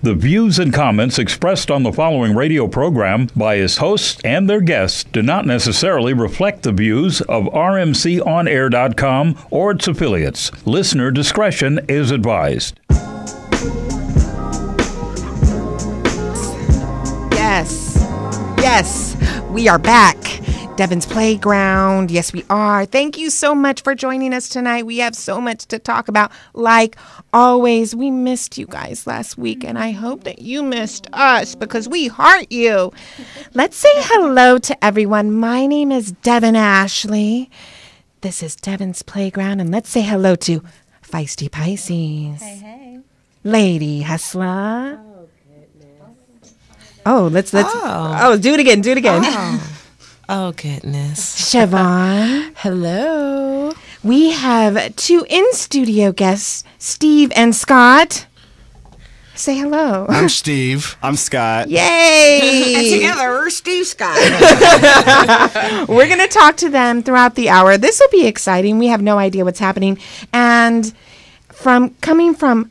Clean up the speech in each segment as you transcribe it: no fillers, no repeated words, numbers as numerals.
The views and comments expressed on the following radio program by its hosts and their guests do not necessarily reflect the views of rmconair.com or its affiliates. Listener discretion is advised. Yes, we are back. Devyns Playground. Yes, we are. Thank you so much for joining us tonight. We have so much to talk about. Like always, we missed you guys last week, and I hope that you missed us because we heart you. Let's say hello to everyone. My name is Devyn Ashley. This is Devyns Playground, and let's say hello to Feisty Pisces. Hey. Lady Hustler. Oh, let's do it again. Oh, goodness. Siobhan. Hello. We have two in-studio guests, Steve and Scott. Say hello. I'm Steve. I'm Scott. Yay! And together, we're Steve Scott. We're going to talk to them throughout the hour. This will be exciting. We have no idea what's happening. And coming from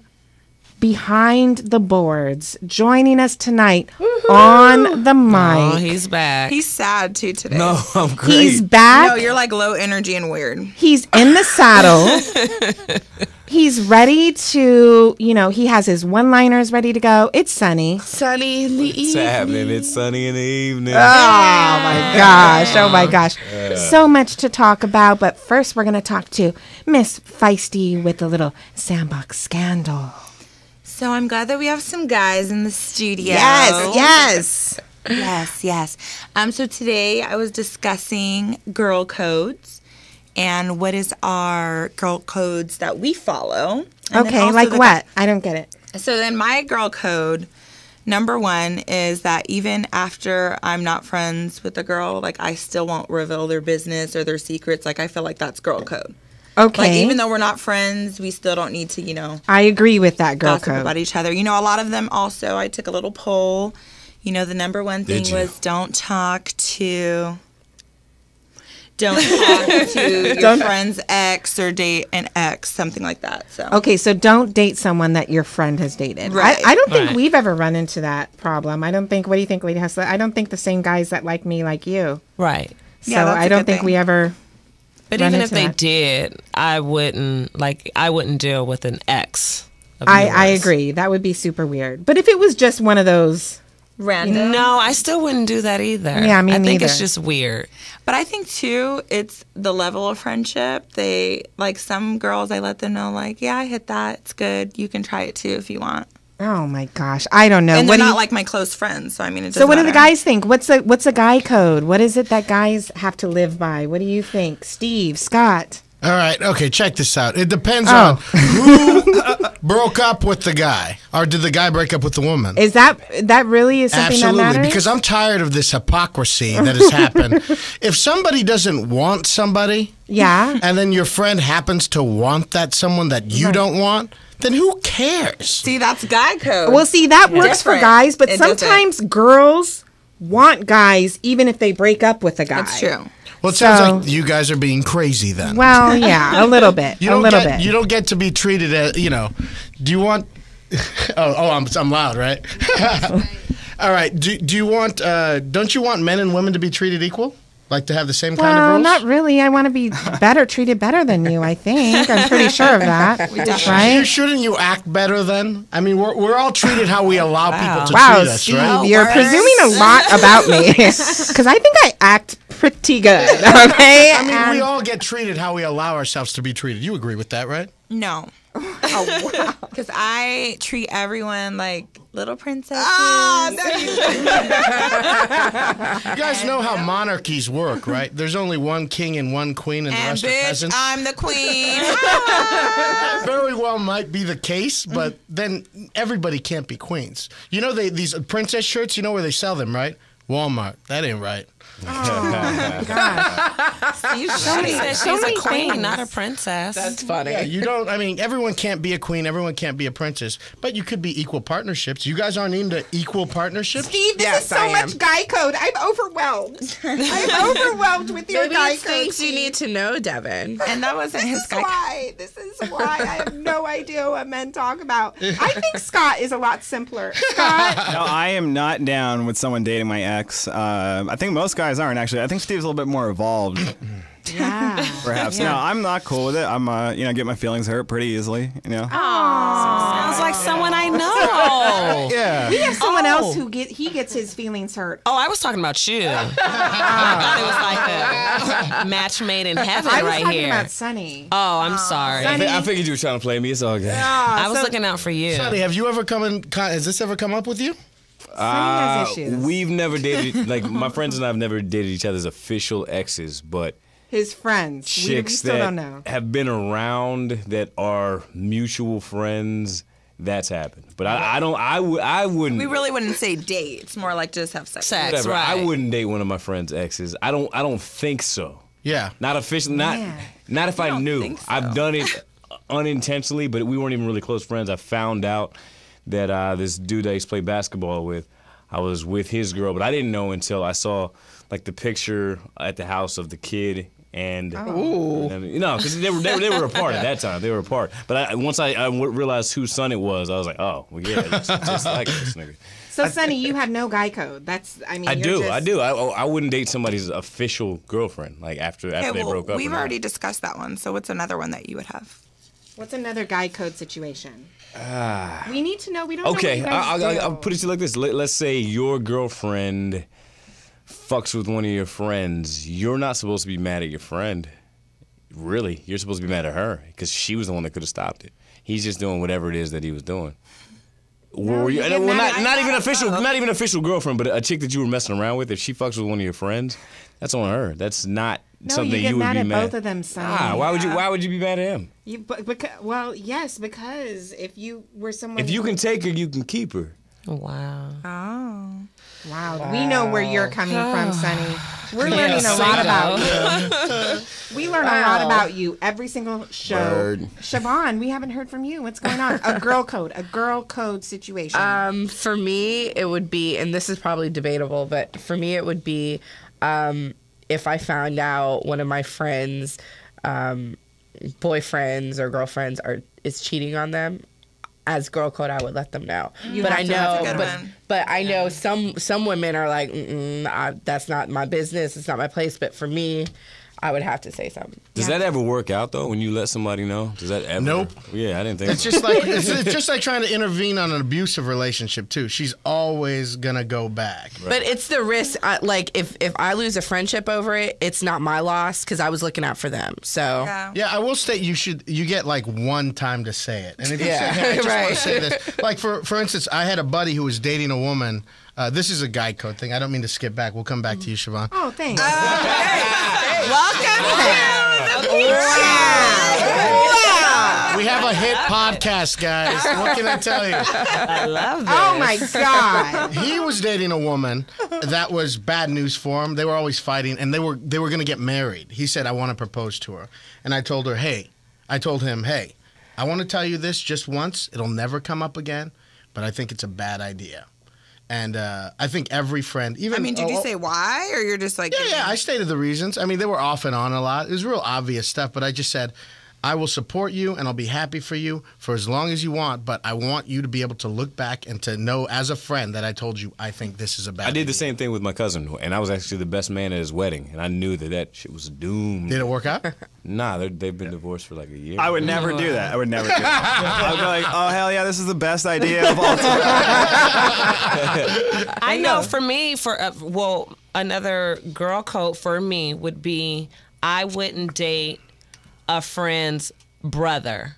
behind the boards, joining us tonight on the mic. Oh, he's back. He's sad, too, today. No, I'm great. He's back. No, you're like low energy and weird. He's in the saddle. He's ready to, he has his one-liners ready to go. It's sunny. Sunny in the evening. What's happening? It's sunny in the evening. Oh my gosh. So much to talk about, but first we're going to talk to Miss Feisty with a little sandbox scandal. So I'm glad that we have some guys in the studio. Yes. So today I was discussing girl codes and what is our girl codes that we follow. And Okay, like what? I don't get it. So then my girl code, number one, is that even after I'm not friends with a girl, like I still won't reveal their business or their secrets. Like I feel like that's girl code. Okay. Like, even though we're not friends, we still don't need to, I agree with that girl gossip code. about each other. A lot of them also, I took a little poll. The number one thing was don't talk to your friend's ex or date an ex, something like that. So Okay, so don't date someone that your friend has dated. Right. I don't think we've ever run into that problem. What do you think, Lady Hustler? I don't think the same guys that like me like you. Right. So Yeah, that's a I don't good think thing. we ever But run even if into they that. did, I wouldn't deal with an ex. I agree. That would be super weird. But if it was just one of those, random. No, I still wouldn't do that either. Yeah, me I think neither. it's just weird. But I think, too, it's the level of friendship. Some girls, I let them know, yeah, I hit that. It's good. You can try it, too, if you want. oh my gosh, I don't know. And What they're do not you- like my close friends, so I mean, it doesn't So what do the matter. guys think? What's a guy code? What is it that guys have to live by? What do you think, Steve, Scott? All right, okay, check this out. It depends on who broke up with the guy, or did the guy break up with the woman? Is that really is something Absolutely, that matters? because I'm tired of this hypocrisy that has happened. If somebody doesn't want somebody, Yeah. and then your friend happens to want someone that you don't want, then who cares? See, that's guy code. Well, see, that works for Different. guys, but It doesn't. sometimes girls want guys even if they break up with a guy. That's true. Well, it sounds So- like you guys are being crazy then. Well, yeah, a little bit. You don't get to be treated as, do you want I'm loud, right? All right. Do you want don't you want men and women to be treated equal? Like to have the same kind of Well, rules? not really. I want to be treated better than you, I think. I'm pretty sure of that. Right? Shouldn't you act better then? I mean, we're all treated how we allow people to Wow, treat us, Steve, right? you're presuming a lot about me. Because I think I act pretty good, okay? I mean, we And- all get treated how we allow ourselves to be treated. You agree with that, right? No. Oh, wow. Because I treat everyone like little princesses. You guys know how monarchies work, right? There's only one king and one queen, and the And rest are bitch, peasants. I'm the queen. That very well might be the case, but then everybody can't be queens. You know, these princess shirts, you know where they sell them, right? Walmart. That ain't right. Oh my gosh. She said she's a queen, not a princess. That's funny. Yeah, you don't. I mean, everyone can't be a queen. Everyone can't be a princess. But you could be equal partnerships. You guys aren't into equal partnerships. Steve, this Yes, is so I am. much guy code. I'm overwhelmed. I'm overwhelmed with your Maybe guy it's code. things you need to know, Devyn. And that wasn't his guy. This is why I have no idea what men talk about. I think Scott is a lot simpler. Scott, No, I am not down with someone dating my ex. I think most guys aren't, actually. I think Steve's a little bit more evolved, yeah. perhaps. No, I'm not cool with it. I'm, get my feelings hurt pretty easily, Sounds like someone I know. Yeah. We have someone else who gets his feelings hurt. Oh, I was talking about you. I thought it was like a match made in heaven I was right talking here. about Sunny. Oh, I'm sorry. I figured you were trying to play me. It's all good. I was looking out for you. Sonny, have you ever has this ever come up with you? Sunny has issues. We've never dated, like, my friends and I have never dated each other's official exes, but His friends. We chicks still that don't know. have been around that are mutual friends, that's happened. But I wouldn't. We really wouldn't say date. It's more like just have sex. Sex, Whatever. right. I wouldn't date one of my friends' exes. I don't think so. Yeah. Not officially. Not if I don't knew. think so. I've done it unintentionally, but we weren't even really close friends. I found out that this dude that I used to play basketball with, I was with his girl, but I didn't know until I saw like the picture at the house of the kid. And because they were apart at that time. They were apart. But once I realized whose son it was, I was like, oh, well, yeah, it's just like this nigga. So, Sunny, you have no guy code. I do. I wouldn't date somebody's official girlfriend like after they broke up. We've already discussed that one. So what's another one that you would have? What's another guy code situation? We need to know. We don't Okay, know what you guys do. I'll put it to you like this. Let's say your girlfriend fucks with one of your friends. You're not supposed to be mad at your friend. Really, you're supposed to be mad at her because she was the one that could have stopped it. He's just doing whatever it is that he was doing. Not even official girlfriend, but a chick that you were messing around with. If she fucks with one of your friends, that's on her. That's not something you would mad be at mad. both of them, Sonny. Why would you be mad at him? Yes, because if you were someone, If you can take her, you can keep her. Wow. Oh. Wow, we know where you're coming from, Sonny. We're learning a lot about you. We learn a lot about you every single show. Word. Siobhan, we haven't heard from you. What's going on? A girl code situation. For me, it would be, and this is probably debatable, but for me, it would be if I found out one of my friends' boyfriends or girlfriends is cheating on them. As girl code, I would let them know. But I know some women are like, that's not my business. It's not my place. But for me, I would have to say something. Does that ever work out though? When you let somebody know, does that ever? Nope. Yeah, I didn't think. It's just like it's just like trying to intervene on an abusive relationship too. She's always gonna go back. Right. But it's the risk. Like if I lose a friendship over it, it's not my loss because I was looking out for them. So Yeah. I will state you get like one time to say it, and if you say, hey, I just want to say this, like for instance, I had a buddy who was dating a woman. This is a guy code thing. I don't mean to skip back. We'll come back to you, Siobhan. Oh, thanks. Wow. We have a hit podcast, guys. What can I tell you? I love this. Oh my God. He was dating a woman that was bad news for him. They were always fighting, and they were going to get married. He said, I want to propose to her. And I told him, hey, I want to tell you this just once. It'll never come up again, but I think it's a bad idea. And I think every friend, even... did you say why? Or you're just like... Yeah, I stated the reasons. I mean, they were off and on a lot. It was real obvious stuff, but I just said, I will support you and I'll be happy for you for as long as you want, but I want you to be able to look back and to know as a friend that I told you I think this is a bad I did the idea. same thing with my cousin, and I was actually the best man at his wedding, and I knew that shit was doomed. Did it work out? Nah, they've been divorced for like a year. I would never do that. I would never do that. I would be like, oh, hell yeah, this is the best idea of all time. I know for me, another girl code for me would be I wouldn't date a friend's brother.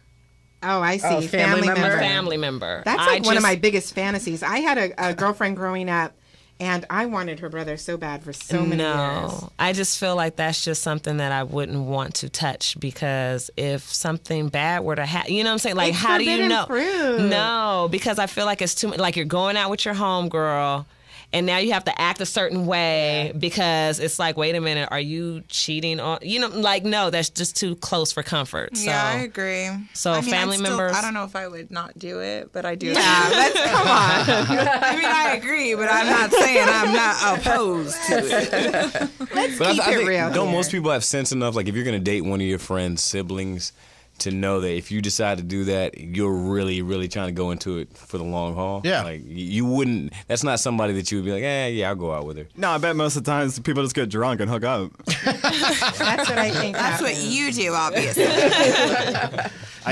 Oh, I see. Oh, family member? Family member. That's like one of my biggest fantasies. I had a girlfriend growing up, and I wanted her brother so bad for so many years. I just feel like that's just something that I wouldn't want to touch because if something bad were to happen, you know what I'm saying? Like, It's how do you forbidden know? fruit. No, because I feel like it's too much. Like you're going out with your homegirl, and now you have to act a certain way because it's like, wait a minute, are you cheating on? Like, no, that's just too close for comfort. So, yeah, I agree. So family members. I don't know if I would not do it, but I do. Yeah, let's come on. I mean, I agree, but I'm not saying I'm not opposed to it. Let's But keep I it think, real. don't here. most people have sense enough, like if you're going to date one of your friends' siblings, to know that if you decide to do that, you're really, really trying to go into it for the long haul? Yeah. Like, you wouldn't, that's not somebody that you would be like, yeah, I'll go out with her. No, I bet most of the times people just get drunk and hook up. That's what I think. That's what happens. you do, obviously. I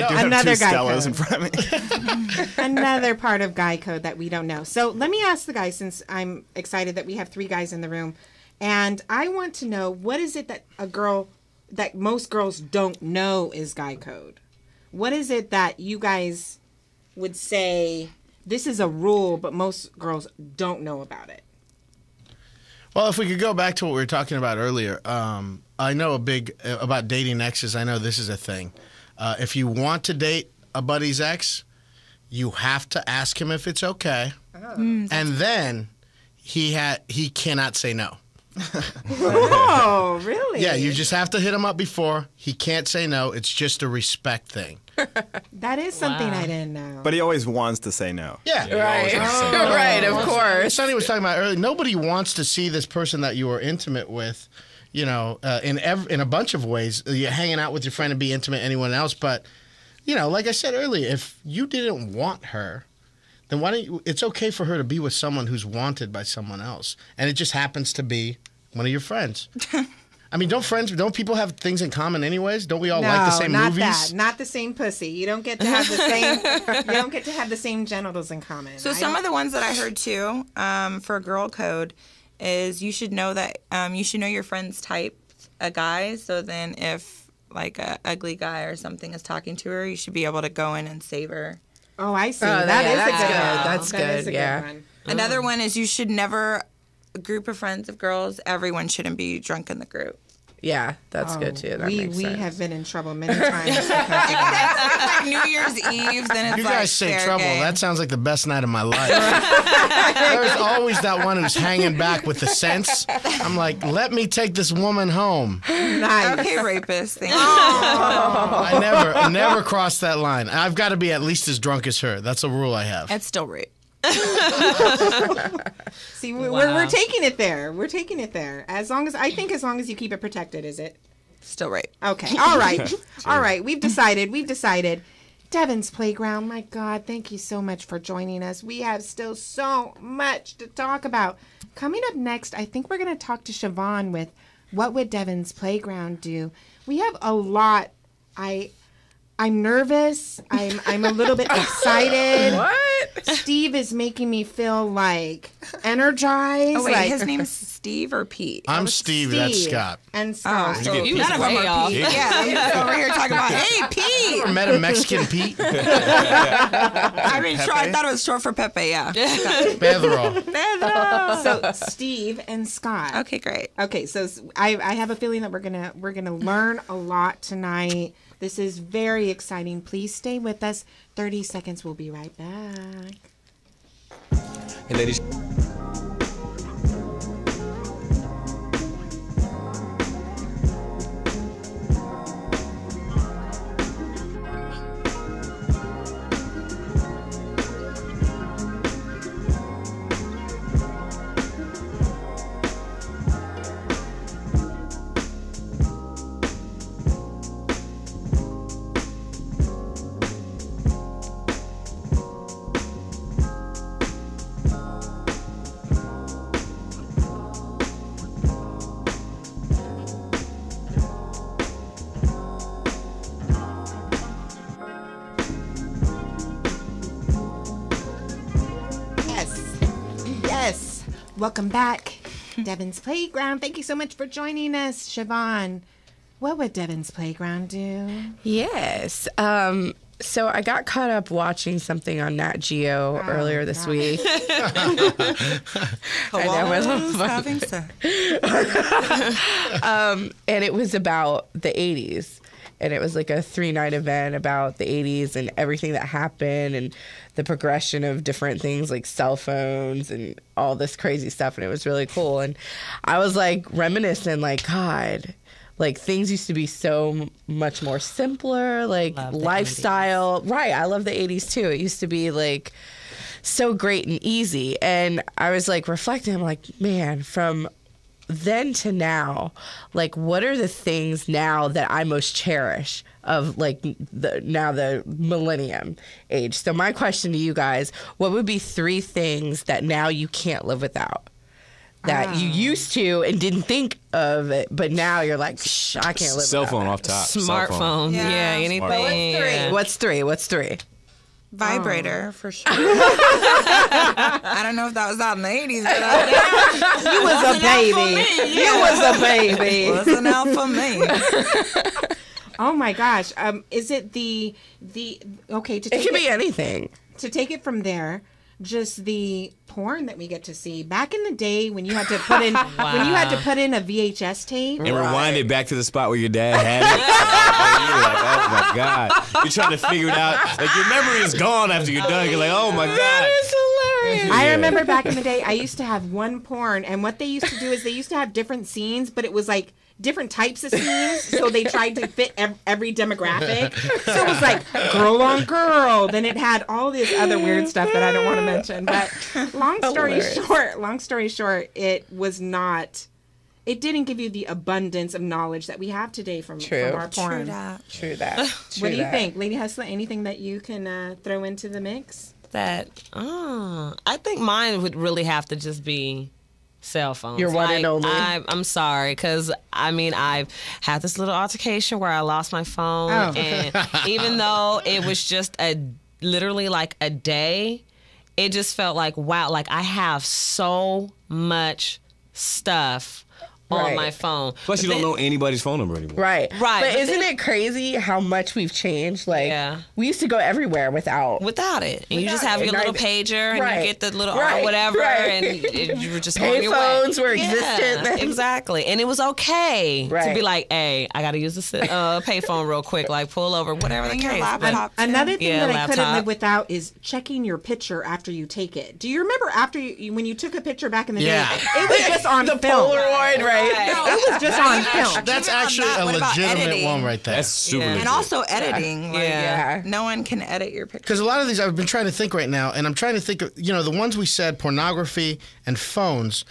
do have another two guy Stellas code. in front of me. Another part of guy code that we don't know. So let me ask the guys, since I'm excited that we have 3 guys in the room, and I want to know, what is it that most girls don't know is guy code? What is it that you guys would say this is a rule, but most girls don't know about it? Well, if we could go back to what we were talking about earlier, I know about dating exes. I know this is a thing. If you want to date a buddy's ex, you have to ask him if it's okay, and then he cannot say no. Oh, really? Yeah, you just have to hit him up before. He can't say no. It's just a respect thing. That is something I didn't know. But he always wants to say no. Yeah. Right. Right, of course. Sonny was talking about earlier. Nobody wants to see this person that you are intimate with, in a bunch of ways. You're hanging out with your friend and be intimate with anyone else. But, like I said earlier, if you didn't want her, then why don't you? It's okay for her to be with someone who's wanted by someone else, and it just happens to be one of your friends. I mean, don't people have things in common anyways? Don't we all like the same not movies? that. Not the same pussy. You don't get to have the same. You don't get to have the same genitals in common. So some of the ones that I heard too, for girl code, is you should know that you should know your friend's type, a guy. So then, if like a ugly guy or something is talking to her, you should be able to go in and save her. Oh, I see. Oh, That is that's a good good. one. That's That is good, a yeah. one. Another one is you should never. A group of friends of girls, everyone shouldn't be drunk in the group. Yeah, that's good too. That makes we sense. have been in trouble many times. because of that. It's like New Year's Eve, then it's You like guys say fair trouble. game. That sounds like the best night of my life. There's always that one who's hanging back with the sense. I'm like, let me take this woman home. Nice. Okay, rapist. Thank you. I never crossed that line. I've got to be at least as drunk as her. That's a rule I have. It's still rape. See, we're taking it there. We're taking it there. As long as you keep it protected, is it? Still rape. Okay. All right. All right. We've decided. Devyns Playground. My God, thank you so much for joining us. We have still so much to talk about. Coming up next, I think we're going to talk to Siobhan with what would Devyns Playground do. We have a lot. I'm nervous. I'm a little bit excited. What? Steve is making me feel like energized. Oh wait, like, his name's Steve or Pete? I'm Steve. That's Scott. And Scott. So He was none of them way are off. Pete. Yeah, I'm over here talking about, hey, Pete. Ever met a Mexican Pete? I mean, sure, I thought it was short for Pepe, yeah. Pedro. So Steve and Scott. Okay, great. Okay, so I have a feeling that we're gonna learn a lot tonight. This is very exciting. Please stay with us. 30 seconds. We'll be right back. Hey, ladies. Yes. Welcome back, Devyns Playground. Thank you so much for joining us, Siobhan. What would Devyns Playground do? Yes. So I got caught up watching something on Nat Geo earlier this week. And it was about the 80s. and it was like a 3-night event about the 80s and everything that happened and the progression of different things like cell phones and all this crazy stuff, and it was really cool. And I was like reminiscing, like, God, like things used to be so much more simpler, like lifestyle. 80s. Right, I love the 80s too. It used to be like so great and easy. And I was like reflecting, I'm like, man, from then to now, like what are the things now that I most cherish of like the millennium age? So my question to you guys, what would be 3 things that now you can't live without? That you used to and didn't think of it, but now you're like, shh, I can't live Cell without phone that. off top. Smartphone. Yeah, anything. What's three? What's 3? Vibrator, for sure. I don't know if that was out in the 80s, but You was a baby. You was a baby. Wasn't out for me. Oh my gosh. Is it the okay to take It could be anything. To take it from there, just the porn that we get to see. Back in the day when you had to put in when you had to put in a VHS tape and rewind it back to the spot where your dad had it. You're like, oh my God. You're trying to figure it out. Like your memory is gone after you're done. You're like, oh my God. That is hilarious. I remember back in the day I used to have one porn, and what they used to do is they used to have different scenes, but it was like different types of scenes, so they tried to fit every demographic. So it was like girl on girl. Then it had all this other weird stuff that I don't want to mention. But long story short, it was not. It didn't give you the abundance of knowledge that we have today from our porn. True that. What do you think, Lady Hustler? Anything that you can throw into the mix? I think mine would really have to just be cell phones. Your one and only. I'm sorry, because I've had this little altercation where I lost my phone, and even though it was just literally like a day, it just felt like, wow, like I have so much stuff on my phone. Plus, you don't know anybody's phone number anymore. Right. But isn't it crazy how much we've changed? Like, we used to go everywhere without it. And you just have your little pager, and you get the little whatever, and you were just on your way. Payphones were existent then. Exactly. And it was okay to be like, hey, I got to use the payphone real quick, like pull over, whatever the case. Another thing that I couldn't live without is checking your picture after you take it. Do you remember when you took a picture back in the day? It was just on the film. Polaroid, right? No, it was just on film. That's actually a legitimate one right there. That's super legit. And also editing. No one can edit your picture. Because a lot of these, I've been trying to think right now, and I'm trying to think of, the ones we said, pornography and phones.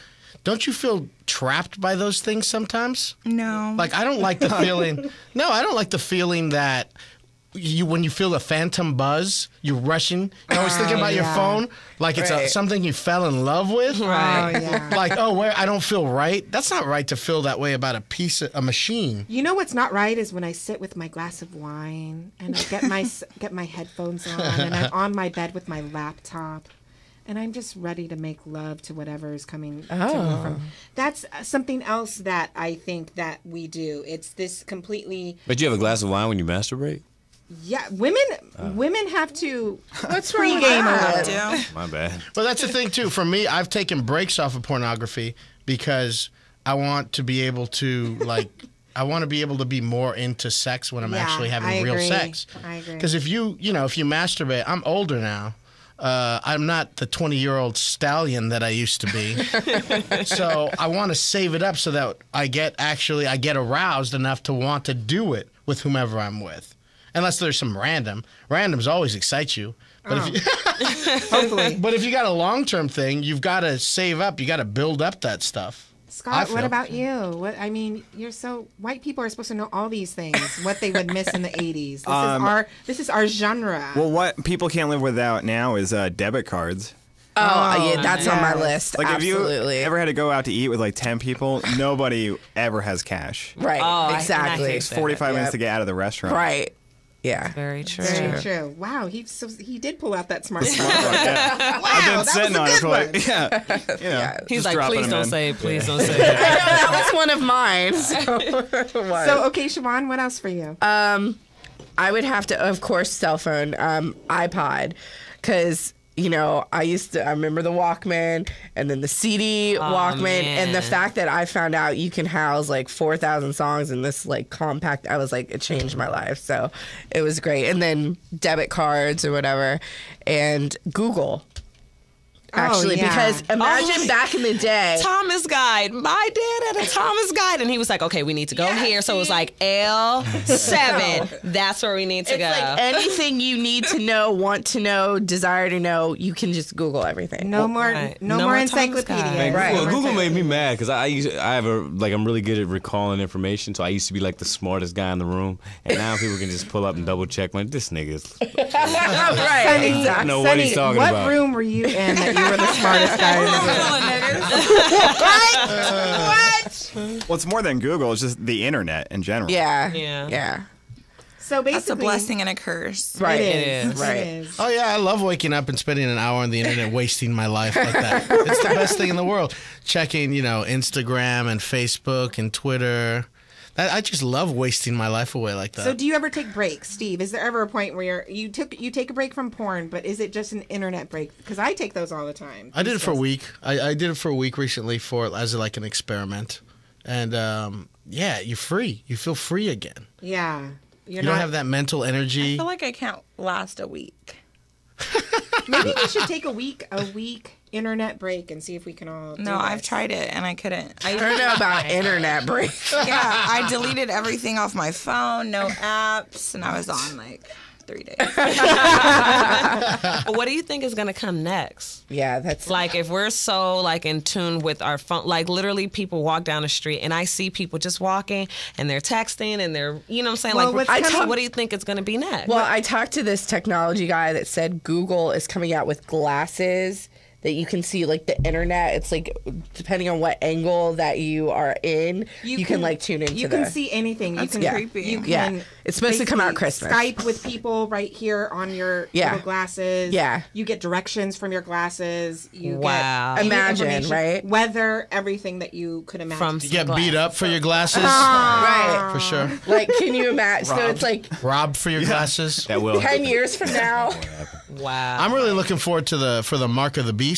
Don't you feel trapped by those things sometimes? No. Like, I don't like the feeling. No, I don't like the feeling that when you feel a phantom buzz, you're rushing. You're always thinking about your phone like it's something you fell in love with. Right. Oh, yeah. Like, I don't feel right. That's not right to feel that way about a machine. You know what's not right is when I sit with my glass of wine and I get my headphones on and I'm on my bed with my laptop. And I'm just ready to make love to whatever is coming to me from. That's something else that I think that we do. It's this completely. But you have a glass of wine when you masturbate? Yeah, women have to pregame a little. My bad. Well, that's the thing too. For me, I've taken breaks off of pornography because I want to be able to I want to be able to be more into sex when I'm actually having real sex. I agree. Because if you masturbate, I'm older now. I'm not the 20-year-old stallion that I used to be. So I want to save it up so that I get aroused enough to want to do it with whomever I'm with. Unless there's some random. Randoms always excite you. But hopefully. But if you got a long-term thing, you've got to save up. You got to build up that stuff. Scott, what about you? You're white people are supposed to know all these things, what they would miss in the 80s. This is our genre. Well, what people can't live without now is debit cards. Yeah, that's on my list. Like, absolutely. if you ever had to go out to eat with 10 people, nobody ever has cash. Right, exactly. It's 45 minutes to get out of the restaurant. Right. Yeah. Very true. Very true. Wow, he did pull out that smart phone. Wow, I've been sitting on it for He's like, please don't say it. Please don't say it. That was one of mine. So, okay, Siobhan, what else for you? I would have to, of course, cell phone, iPod, because you know, I remember the Walkman and then the CD Walkman, man. and the fact that I found out you can house like 4,000 songs in this like compact, I was like, it changed my life. So it was great. And then debit cards or whatever, and Google. Actually, because imagine back in the day. Thomas Guide. My dad had a Thomas Guide, and he was like, okay, we need to go here. So it was like L7. That's where we need to go. Like anything you need to know, want to know, desire to know, you can just Google everything. No more encyclopedia. Right. Well, Google made me mad because I'm really good at recalling information. So I used to be like the smartest guy in the room, and now people can just pull up and double check. Like, this nigga is. Right. Sonny, Exactly. I know what he's talking what about. What room were you in that you were the smartest guy in the room? Well, it's more than Google. It's just the internet in general. Yeah. So basically, that's a blessing and a curse. Right. It is. Right. It is. Oh yeah, I love waking up and spending an hour on the internet, wasting my life like that. It's the best thing in the world. Checking, Instagram and Facebook and Twitter. I just love wasting my life away like that. So do you ever take breaks, Steve? Is there ever a point where you take a break from porn, but is it just an internet break? Because I take those all the time. I did it for a week. I did it for a week recently as like an experiment, and you're free. You feel free again. Yeah, you don't have that mental energy. I feel like I can't last a week. Maybe we should take a week internet break and see if we can all do I've tried it and I couldn't. I don't know about internet break. Yeah, I deleted everything off my phone, no apps, and I was on like 3 days. What do you think is going to come next? Yeah, that's like if we're so like in tune with our phone, like literally people walk down the street and I see people just walking and they're texting and they're, you know what I'm saying? Well, like, what do you think is going to be next? Well, I talked to this technology guy that said Google is coming out with glasses that you can see like the internet. It's like depending on what angle that you are in, you can like tune into. You can see anything. That's creepy. You can it's supposed to come out Christmas. Skype with people right here on your little glasses. Yeah. You get directions from your glasses. You Wow. get Imagine, right? Weather, everything that you could imagine. You get beat up for your glasses. Right. For sure. Like, can you imagine? So it's like robbed for your glasses. That will 10 years from now. Wow. I'm really looking forward to the Mark of the Beast.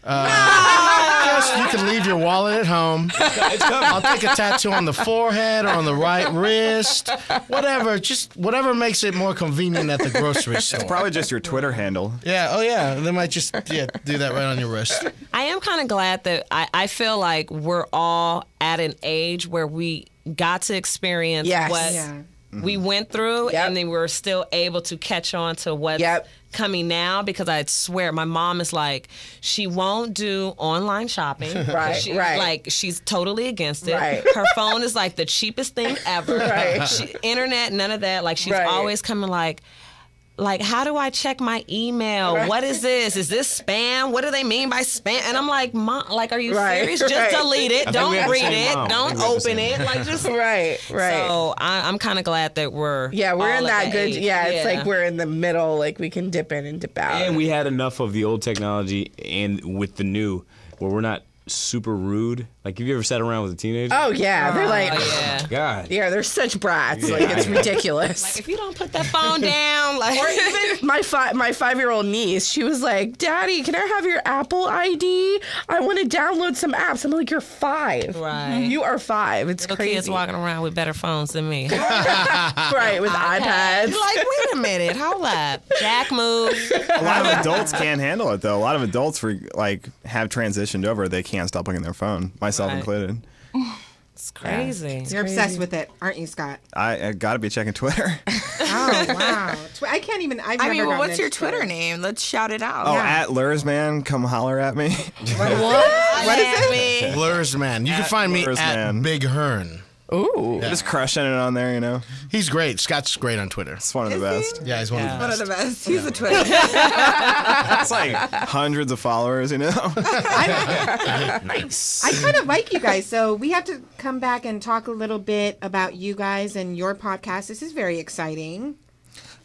Just, you can leave your wallet at home. I'll take a tattoo on the forehead or on the right wrist. Whatever makes it more convenient at the grocery store. It's probably just your Twitter handle. Yeah. Oh yeah. They might just do that right on your wrist. I am kind of glad that I feel like we're all at an age where we got to experience what we went through, and then we're still able to catch on to what's coming now, because I swear my mom is like, she won't do online shopping. Right. Like, she's totally against it. Right. Her phone is like the cheapest thing ever. Internet, none of that. Like, she's always coming like, how do I check my email? What is this? Is this spam? What do they mean by spam? And I'm like, Mom, like, are you serious? Just delete it. Don't read it. Don't open it. Like, just Right. So I'm kind of glad that we're we're all in at that good. age. It's like we're in the middle. Like we can dip in and dip out. And we had enough of the old technology and with the new, where we're not super rude. Like, have you ever sat around with a teenager? Oh yeah, they're like, God. Yeah, they're such brats. Like it's ridiculous. Like, if you don't put that phone down, like, or even my 5-year-old niece, she was like, "Daddy, can I have your Apple ID? I want to download some apps." I'm like, "You're 5. Right. You are 5. It's little crazy." kids walking around with better phones than me. Right, with iPads. You're like, wait a minute, hold up, Jack move. A lot of adults can't handle it though. A lot of adults have transitioned over. They can't stop looking at their phone, myself included. It's crazy. You're obsessed with it, aren't you, Scott? I got to be checking Twitter. Oh wow! I can't even. I've never gotten what's your into Twitter name? Let's shout it out. Oh, at Luhrs Man, come holler at me. What is it? Luhrs Man. You can find me Luhrs at Man. Big Hearn. Ooh. Just crushing it on there, you know. He's great. Scott's great on Twitter. It's one of the best. Yeah, he's one of the One best. of the best. He's a Twitter. It's like hundreds of followers, you know. Nice. I kind of like you guys, so we have to come back and talk a little bit about you guys and your podcast. This is very exciting.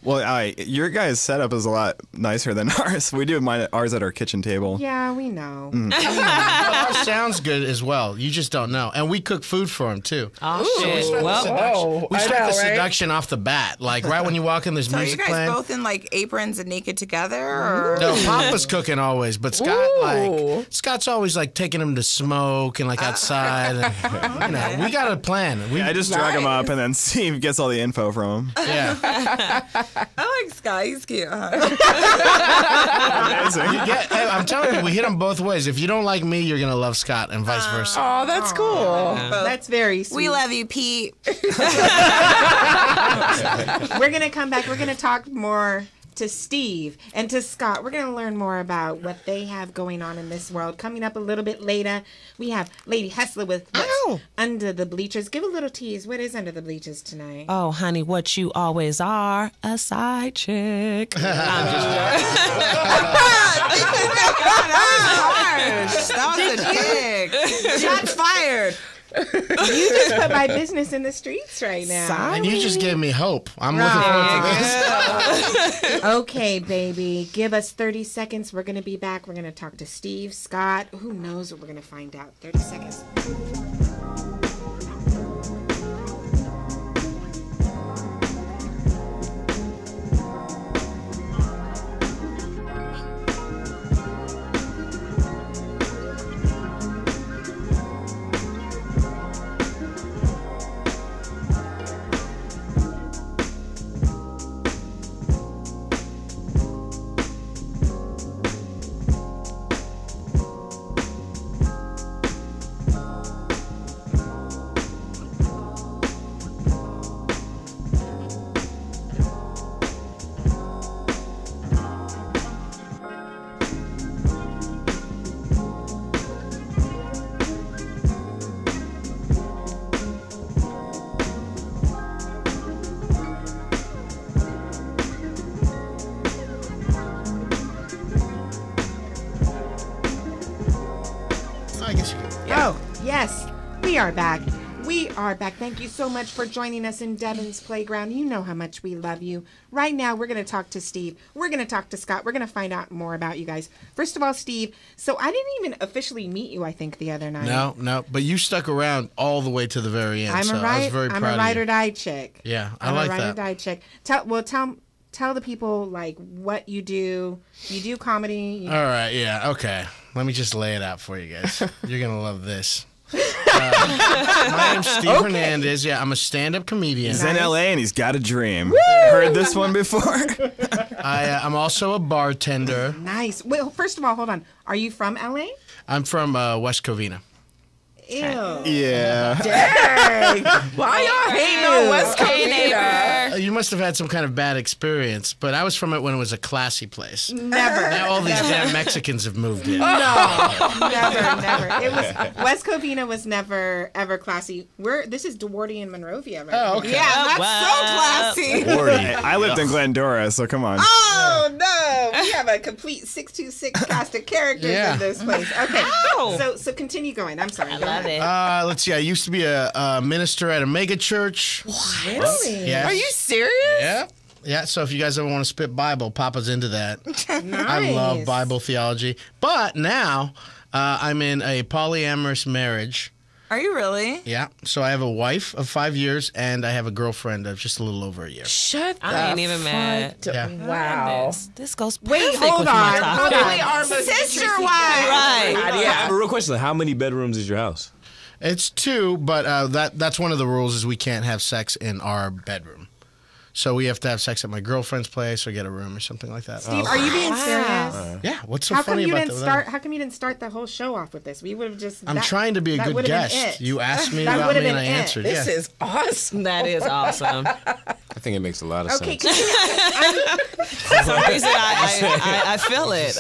Well, your guys' setup is a lot nicer than ours. We do ours at our kitchen table. Yeah, we know. Well, ours sounds good as well. You just don't know. And we cook food for them, too. Oh, shit. Well, we start the seduction off the bat. Like, right when you walk in, there's So are you music guys playing. both in like aprons and naked together? Or? No, Papa's cooking always, but Scott's always like taking him to smoke and like outside. And, we got a plan. I just drag him up, and then Steve gets all the info from him. Yeah. I like Scott. He's cute, huh? I'm telling you, we hit them both ways. If you don't like me, you're gonna love Scott, and vice versa. Oh, that's cool. That's very sweet. We love you, Pete. We're going to come back. We're going to talk more to Steve and to Scott. We're going to learn more about what they have going on in this world. Coming up a little bit later, we have Lady Hustler with what's Under the Bleachers. Give a little tease. What is Under the Bleachers tonight? Oh, honey, what you always are, a side chick. I'm just That was a dig. Shots fired. You just put my business in the streets right now. And you just gave me hope. I'm looking forward to this. Okay, baby. Give us 30 seconds. We're going to be back. We're going to talk to Steve, Scott. Who knows what we're going to find out. 30 seconds. Yes, we are back. We are back. Thank you so much for joining us in Devyns Playground. You know how much we love you. Right now, we're going to talk to Steve. We're going to talk to Scott. We're going to find out more about you guys. First of all, Steve, so I didn't even officially meet you, I think, the other night. No, but you stuck around all the way to the very end. I was very proud I'm a ride or die chick. Yeah, I like that. I'm a ride or die chick. Tell the people, like, what you do. You do comedy. All right, yeah, okay. Let me just lay it out for you guys. You're going to love this. My name's Steve Hernandez. Yeah, I'm a stand-up comedian. He's in LA and he's got a dream. Woo! Heard this one before? I'm also a bartender. Nice. Well, first of all, hold on. Are you from LA? I'm from West Covina. Ew. Yeah. Dang. Why y'all hating on West Covina? You must have had some kind of bad experience, but I was from it when it was a classy place. Never. Now all these damn Mexicans have moved in. No, never. It was West Covina was never ever classy. This is Duarte and Monrovia, right? Oh, okay. Yeah, that's so classy. I lived in Glendora, so come on. Oh no, we have a complete 626 cast of characters in this place. Okay, so continue going. I'm sorry. Love it. Let's see. I used to be a minister at a mega church. Really? Yes. Are you serious? Yeah. Yeah, so if you guys ever want to spit Bible, Papa's into that. Nice. I love Bible theology. But now I'm in a polyamorous marriage. Are you really? Yeah. So I have a wife of 5 years, and I have a girlfriend of just a little over a year. Shut the I ain't even mad. Yeah. Wow. This goes perfect Wait, hold with on. my topic. Hold on. Sister wife. Right. I have a real question. How many bedrooms is your house? It's 2, but that's one of the rules is we can't have sex in our bedroom. So we have to have sex at my girlfriend's place or get a room or something like that. Steve, are you being serious? Yeah. What's so funny about that? How come you didn't start the whole show off with this? We would have just. I'm trying to be a good guest. You asked me That about would've me and been I it. answered. This Yeah. is awesome. That is awesome. I think it makes a lot of Okay, sense. For some reason, I feel it.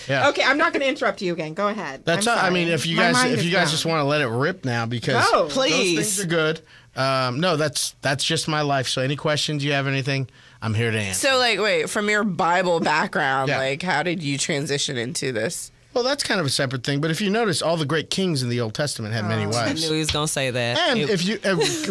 Yeah. okay. I'm not going to interrupt you again. Go ahead. That's I'm I sorry. mean, if you My guys mind is just blown. want to let it rip now because Go. those Please. things are good. No, that's just my life. So any questions you have, anything, I'm here to answer. So, wait, from your Bible background, Yeah. how did you transition into this? Well, that's kind of a separate thing. But if you notice, all the great kings in the Old Testament had many I wives. knew he was going to say that. And if you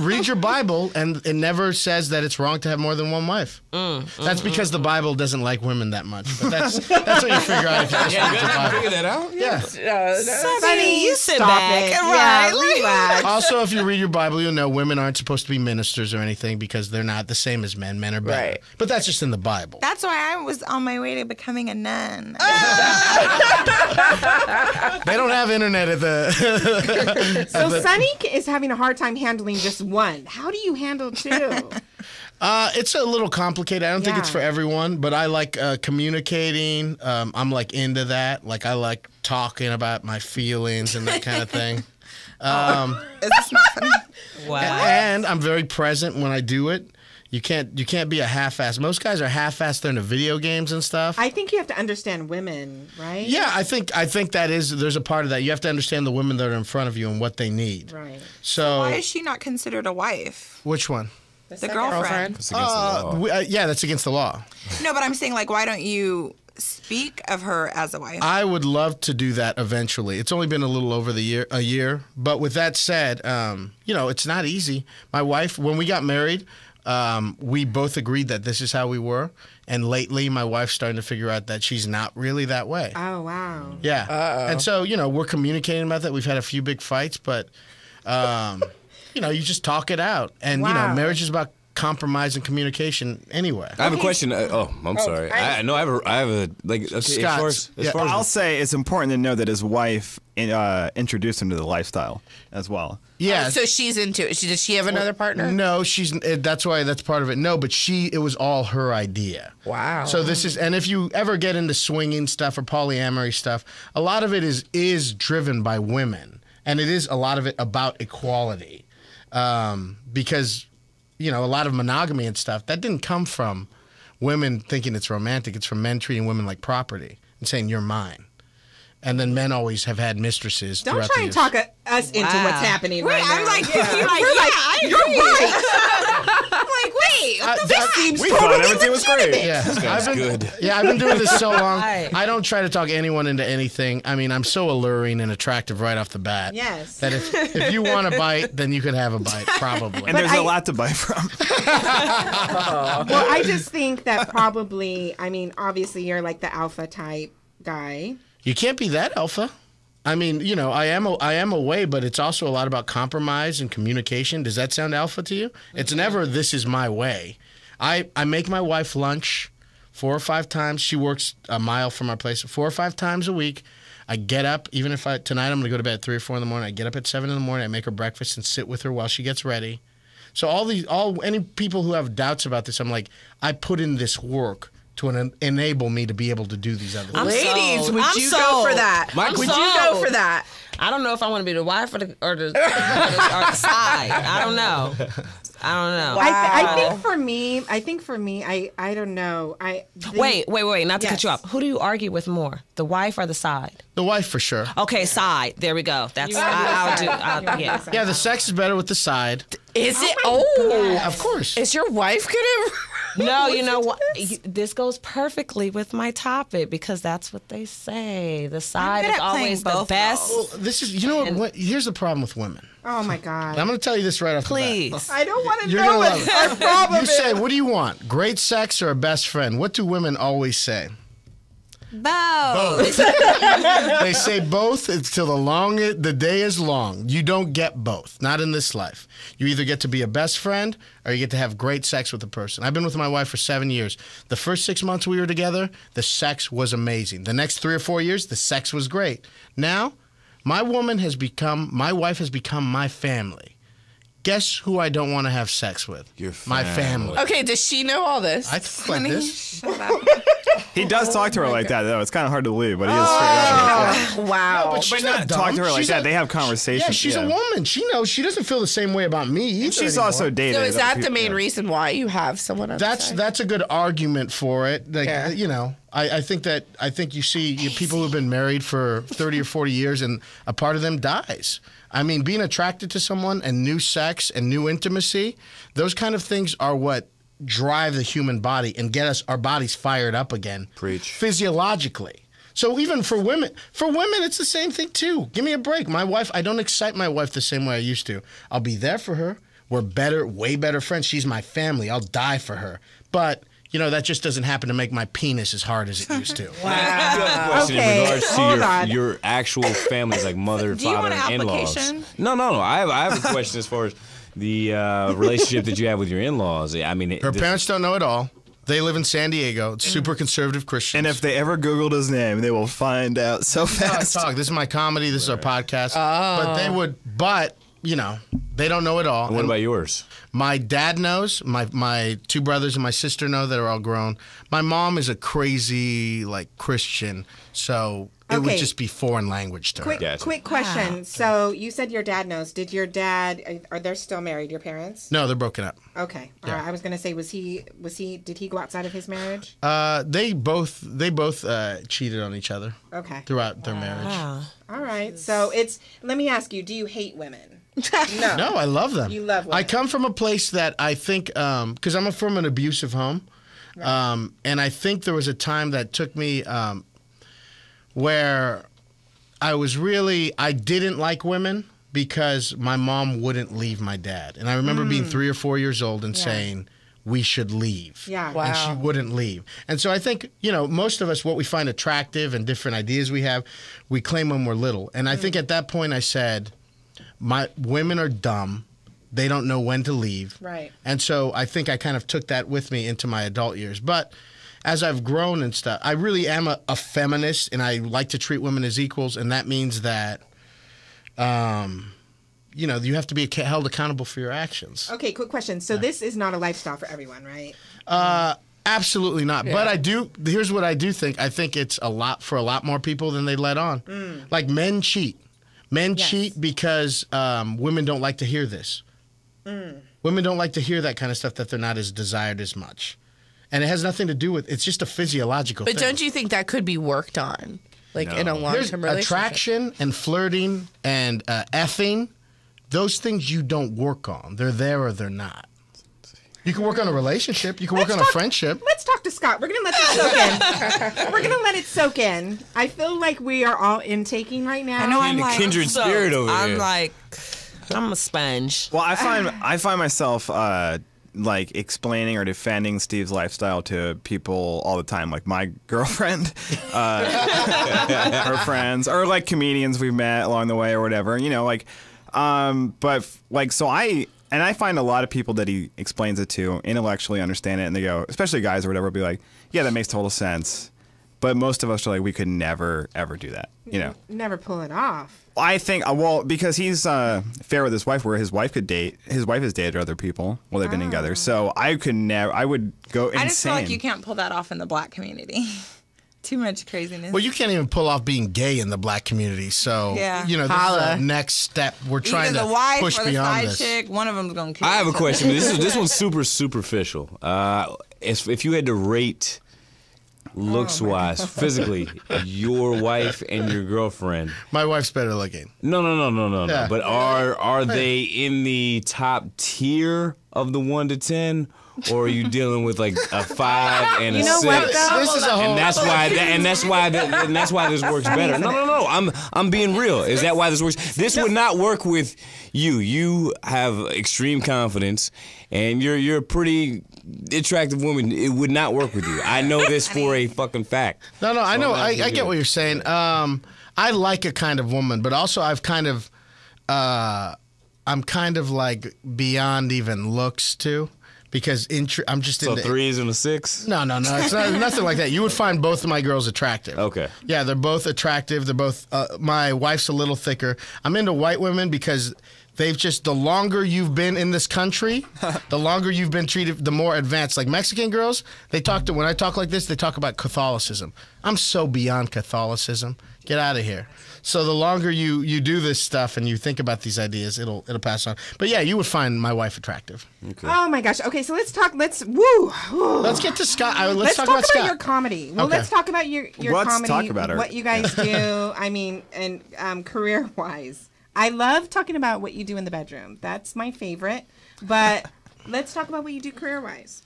read your Bible, and it never says that it's wrong to have more than one wife. That's because the Bible doesn't like women that much. But that's what you figure out if you just read the Bible. Figure that out? Yeah. Sonny, you sit stop back. it. Right. Yeah, relax. Also, if you read your Bible, you'll know women aren't supposed to be ministers or anything because they're not the same as men. Men are better. Right. But that's just in the Bible. That's why I was on my way to becoming a nun. They don't have internet at the... So Sonny is having a hard time handling just one. How do you handle two? It's a little complicated. I don't think it's for everyone, but I like communicating. I'm like into that. Like I like talking about my feelings and that kind of thing. Is this not funny? Wow. And I'm very present when I do it. You can't be a half-ass. Most guys are half-assed. They're into video games and stuff. I think you have to understand women, right? Yeah, I think there's a part of that. You have to understand the women that are in front of you and what they need. Right. So Why is she not considered a wife? which one? The girlfriend. It's against the law. Yeah, that's against the law. No, but I'm saying, like, why don't you speak of her as a wife? I would love to do that eventually. It's only been a little over a year. But with that said, it's not easy. My wife, when we got married, we both agreed that this is how we were. And lately, my wife's starting to figure out that she's not really that way. Oh, wow. Yeah. Uh-oh. And so, we're communicating about that. We've had a few big fights, but, you just talk it out. And, marriage is about compromise and communication anyway. I have a question. I'm sorry. I have a like. Okay, Scott, I'll say it's important to know that his wife introduced him to the lifestyle as well. Yeah. So she's into it. Does she have another partner? No, that's part of it. No, but it was all her idea. Wow. So and if you ever get into swinging stuff or polyamory stuff, a lot of it is driven by women, and it is a lot of it about equality, because a lot of monogamy and stuff that didn't come from women thinking it's romantic. It's from men treating women like property and saying you're mine. And then men always have had mistresses. Don't try and talk us into what's happening right now. I'm like, You're right. I'm like, wait, what the fuck? We thought everything was great. Yeah, I've been doing this so long. I don't try to talk anyone into anything. I mean, I'm so alluring and attractive right off the bat. Yes. That if you want a bite, then you could have a bite, probably. And there's a lot to bite from. Well, I just think that probably, obviously you're like the alpha type guy. You can't be that alpha. I mean, I am a way, but it's also a lot about compromise and communication. Does that sound alpha to you? It's never this is my way. I make my wife lunch 4 or 5 times. She works a mile from our place 4 or 5 times a week. I get up, even if tonight I'm going to go to bed at 3 or 4 in the morning. I get up at 7 in the morning. I make her breakfast and sit with her while she gets ready. So any people who have doubts about this, I'm like, I put in this work to enable me to be able to do these other things. Ladies, sold. would I'm you sold. go for that? I'm Would sold. you go for that? I don't know if I want to be the wife or the side. I don't know. Wow. I think for me, I don't know. Wait. Not to cut you off. Who do you argue with more, the wife or the side? The wife, for sure. Okay, side. There we go. That's yeah. Yeah, the sex is better with the side. Is it? Oh, of course. Is your wife gonna? No, you know what? This goes perfectly with my topic because that's what they say. The side is always the best. Well, this is, what? Here's the problem with women. Oh my God. I'm going to tell you this right off the bat. Please. I don't want to You're know gonna what love it. our problem You is. say, what do you want? Great sex or a best friend? What do women always say? Both. They say both until the day is long. You don't get both. Not in this life. You either get to be a best friend or you get to have great sex with a person. I've been with my wife for 7 years. The first 6 months we were together, the sex was amazing. The next 3 or 4 years, the sex was great. Now, my wife has become my family. Guess who I don't want to have sex with? Your family. My family. Okay, does she know all this? I talk like this. He does talk to her like that, though. It's kind of hard to believe, but he is straight up. Oh, wow. No, but she's not dumb. Talk to her like She's that. They have conversations. Yeah, she's a woman. She knows. She doesn't feel the same way about me either. She's anymore. also dated. So is that the main reason why you have someone on the side? That's a good argument for it. Like, Yeah. I think you see people who've been married for 30 or 40 years and a part of them dies. I mean, being attracted to someone and new sex and new intimacy, those kind of things are what drive the human body and get our bodies fired up again. Preach. Physiologically. So even for women, it's the same thing too. Give me a break. My wife, I don't excite my wife the same way I used to. I'll be there for her. We're way better friends. She's my family. I'll die for her. But that just doesn't happen to make my penis as hard as it used to. Wow. I have a question in regards to your actual families, like mother, father, and in-laws. No. I have a question as far as the relationship that you have with your in-laws. I mean, her parents don't know at all. They live in San Diego. It's super conservative Christians. And if they ever Googled his name, they will find out so fast. This is my comedy. This is our podcast. But they would. But they don't know it all. And what about yours? My dad knows. My two brothers and my sister know that are all grown. My mom is a crazy Christian, so it would just be foreign language to her. Quick question. Wow. So you said your dad knows. Did your dad? Are they still married? Your parents? No, they're broken up. Okay. Yeah. All right. I was gonna say, did he go outside of his marriage? They both cheated on each other. Okay. Throughout their marriage. Wow. All right. So let me ask you, do you hate women? No, I love them. You love women. I come from a place that I think, because I'm from an abusive home, right. And I think there was a time that took me where I didn't like women because my mom wouldn't leave my dad. And I remember being 3 or 4 years old and saying, we should leave. Yeah. Wow. And she wouldn't leave. And so I think, most of us, what we find attractive and different ideas we have, we claim when we're little. And I think at that point I said, women are dumb. They don't know when to leave. Right. And so I think I kind of took that with me into my adult years. But as I've grown and stuff, I really am a feminist, and I like to treat women as equals. And that means that, you have to be held accountable for your actions. Okay, quick question. So this is not a lifestyle for everyone, right? Absolutely not. Yeah. But here's what I do think. I think it's a lot more people than they let on. Like men cheat. Men cheat because women don't like to hear this. Women don't like to hear that kind of stuff, that they're not as desired as much. And it has nothing to do with, it's just a physiological thing. But don't you think that could be worked on? In a long-term relationship? Attraction and flirting and effing, those things you don't work on. They're there or they're not. You can work on a relationship. You can work on a friendship. Let's talk to Scott. We're going to let this soak in. We're going to let it soak in. I feel like we are all intaking right now. I know I'm a kindred spirit over here. I'm a sponge. Well, I find myself explaining or defending Steve's lifestyle to people all the time, like my girlfriend, her friends, or comedians we've met along the way or whatever. And I find a lot of people that he explains it to intellectually understand it, and they go, especially guys or whatever, will be like, yeah, that makes total sense. But most of us are like, we could never, ever do that, Never pull it off. I think, because he's fair with his wife, where his wife has dated other people while they've been together. So I would go insane. I just feel like you can't pull that off in the black community. Too much craziness. Well, you can't even pull off being gay in the black community. So, this is the next step. We're trying to push beyond this. Either the wife or the side chick, one of them's going to kill I have a question. This one's super superficial. If you had to rate looks-wise, physically, your wife and your girlfriend. My wife's better looking. No. Yeah. But are they in the top tier of the 1 to 10? Or are you dealing with a 5 and a 6? This is a whole. And that's why this works better. No. I'm being real. Is that why this works? This would not work with you. You have extreme confidence, and you're a pretty attractive woman. It would not work with you. I know this for a fucking fact. No. I know. I get what you're saying. I like a kind of woman, but also I'm kind of beyond even looks too. Because I'm just into 3s and a 6? No. It's nothing like that. You would find both of my girls attractive. Okay. Yeah, they're both attractive. They're both. My wife's a little thicker. I'm into white women because the longer you've been in this country, the longer you've been treated, the more advanced. Like Mexican girls, when I talk like this, they talk about Catholicism. I'm so beyond Catholicism. Get out of here. So the longer you do this stuff and you think about these ideas, it'll pass on. But yeah, you would find my wife attractive. Okay. Oh my gosh. Okay, so let's talk. Let's get to Scott. Let's talk about Scott. Your comedy. Well, let's talk about your let's comedy. Talk about her. What you guys do. I mean, and career wise, I love talking about what you do in the bedroom. That's my favorite. But let's talk about what you do career wise.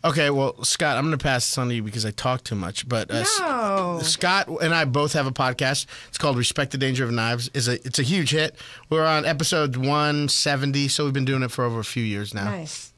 Okay, well, Scott, I'm going to pass this on to you because I talk too much. But No. Scott and I both have a podcast. It's called Respect the Danger of Knives. It's a huge hit. We're on episode 170, so we've been doing it for over a few years now. Nice.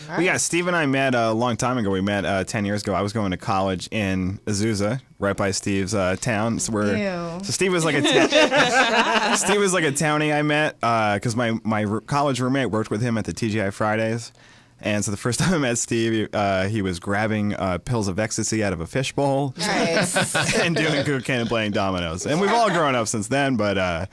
Well, yeah, Steve and I met a long time ago. We met 10 years ago. I was going to college in Azusa, right by Steve's town. So Steve was like Steve was like a townie I met because my college roommate worked with him at the TGI Fridays. And so the first time I met Steve, he was grabbing pills of ecstasy out of a fishbowl and doing cocaine and playing dominoes. And we've all grown up since then, but...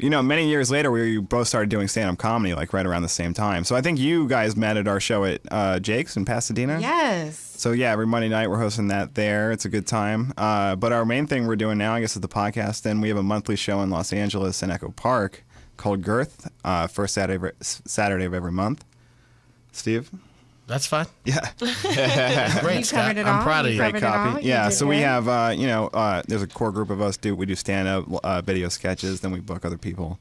many years later, we both started doing stand-up comedy, like right around the same time. So I think you guys met at our show at Jake's in Pasadena. Yes. So yeah, every Monday night we're hosting that there. It's a good time. But our main thing we're doing now, I guess, is the podcast. Then we have a monthly show in Los Angeles in Echo Park called Girth, first Saturday of every month. Steve? That's fine. Yeah. Great, Scott. I'm proud of you. Great copy. Yeah, so we have, there's a core group of us. We do stand-up video sketches, then we book other people.